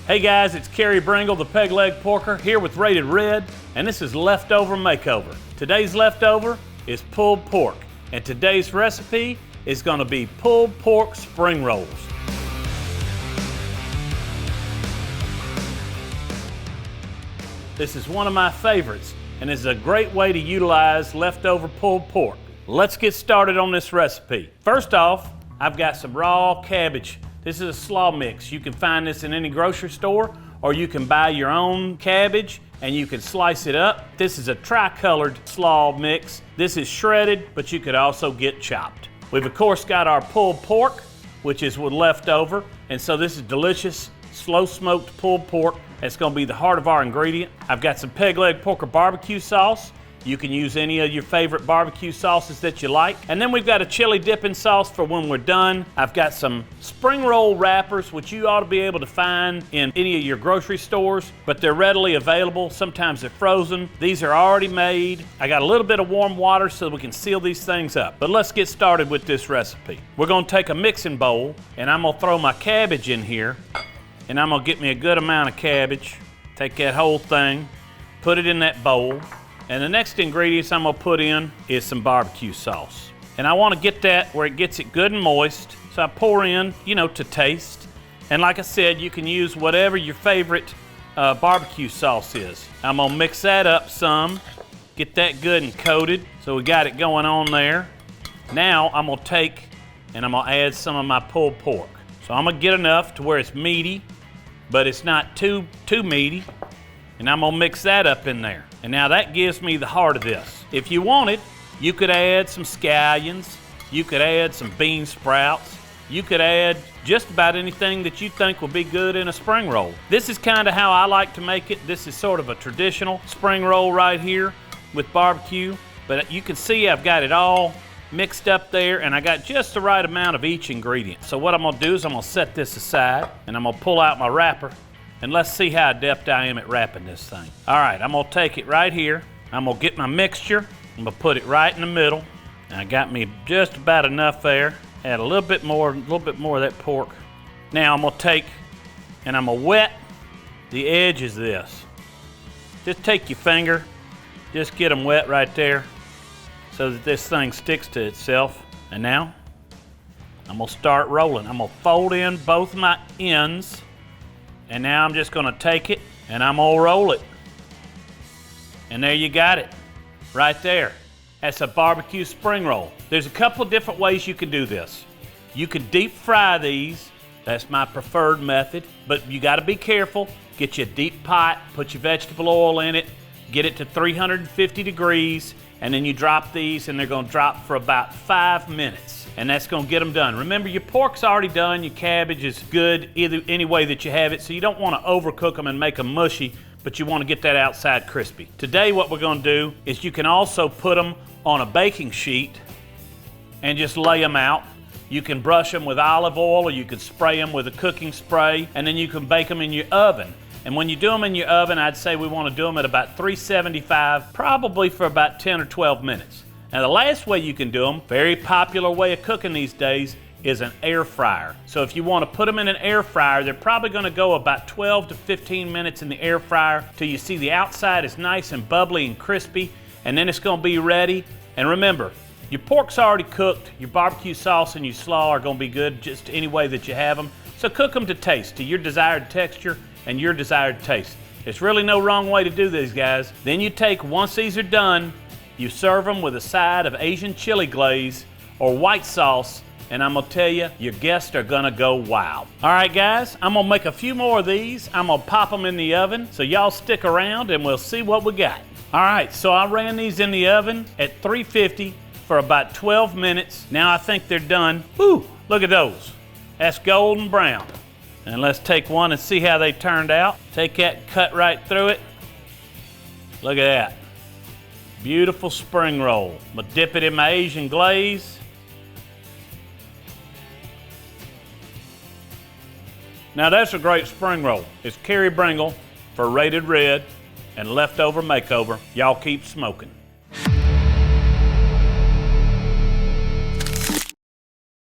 Hey guys, it's Carey Bringle, the peg leg porker, here with Rated Red, and this is Leftover Makeover. Today's leftover is pulled pork, and today's recipe is going to be pulled pork spring rolls. This is one of my favorites, and is a great way to utilize leftover pulled pork. Let's get started on this recipe. First off, I've got some raw cabbage. This is a slaw mix. You can find this in any grocery store, or you can buy your own cabbage and you can slice it up. This is a tri-colored slaw mix. This is shredded, but you could also get chopped. We've of course got our pulled pork, which is with leftover, and so this is delicious, slow smoked pulled pork. That's gonna be the heart of our ingredient. I've got some peg leg porker barbecue sauce. You can use any of your favorite barbecue sauces that you like. And then we've got a chili dipping sauce for when we're done. I've got some spring roll wrappers, which you ought to be able to find in any of your grocery stores, but they're readily available. Sometimes they're frozen. These are already made. I got a little bit of warm water so we can seal these things up. But let's get started with this recipe. We're gonna take a mixing bowl, and I'm gonna throw my cabbage in here, and I'm gonna get me a good amount of cabbage. Take that whole thing, put it in that bowl. And the next ingredients I'm gonna put in is some barbecue sauce. And I wanna get that where it gets it good and moist. So I pour in, to taste. And like I said, you can use whatever your favorite barbecue sauce is. I'm gonna mix that up some, get that good and coated. So we got it going on there. Now I'm gonna take and I'm gonna add some of my pulled pork. So I'm gonna get enough to where it's meaty, but it's not too meaty. And I'm gonna mix that up in there. And now that gives me the heart of this. If you wanted, you could add some scallions, you could add some bean sprouts, you could add just about anything that you think would be good in a spring roll. This is kind of how I like to make it. This is sort of a traditional spring roll right here with barbecue, but you can see I've got it all mixed up there, and I got just the right amount of each ingredient. So what I'm gonna do is I'm gonna set this aside, and I'm gonna pull out my wrapper. And let's see how adept I am at wrapping this thing. All right, I'm gonna take it right here. I'm gonna get my mixture. I'm gonna put it right in the middle. And I got me just about enough there. Add a little bit more of that pork. Now I'm gonna take and I'm gonna wet the edges of this. Just take your finger, just get them wet right there so that this thing sticks to itself. And now I'm gonna start rolling. I'm gonna fold in both my ends. And now I'm just gonna take it and I'm gonna roll it. And there you got it, right there. That's a barbecue spring roll. There's a couple different ways you can do this. You can deep fry these. That's my preferred method, but you gotta be careful. Get you a deep pot, put your vegetable oil in it, get it to 350 degrees, and then you drop these and they're gonna drop for about 5 minutes. And that's gonna get them done. Remember, your pork's already done, your cabbage is good any way that you have it, so you don't wanna overcook them and make them mushy, but you wanna get that outside crispy. Today what we're gonna do is you can also put them on a baking sheet and just lay them out. You can brush them with olive oil, or you can spray them with a cooking spray, and then you can bake them in your oven. And when you do them in your oven, I'd say we wanna do them at about 375, probably for about 10 or 12 minutes. Now the last way you can do them, very popular way of cooking these days, is an air fryer. So if you want to put them in an air fryer, they're probably going to go about 12 to 15 minutes in the air fryer till you see the outside is nice and bubbly and crispy, and then it's going to be ready. And remember, your pork's already cooked, your barbecue sauce and your slaw are going to be good just any way that you have them. So cook them to taste, to your desired texture and your desired taste. There's really no wrong way to do these, guys. Then you take, once these are done, you serve them with a side of Asian chili glaze or white sauce, and I'm gonna tell you, your guests are gonna go wild. All right, guys, I'm gonna make a few more of these. I'm gonna pop them in the oven, so y'all stick around and we'll see what we got. All right, so I ran these in the oven at 350 for about 12 minutes. Now I think they're done. Whew, look at those. That's golden brown. And let's take one and see how they turned out. Take that, cut right through it. Look at that. Beautiful spring roll. I'm gonna dip it in my Asian glaze. Now that's a great spring roll. It's Carey Bringle for Rated Red and Leftover Makeover. Y'all keep smoking.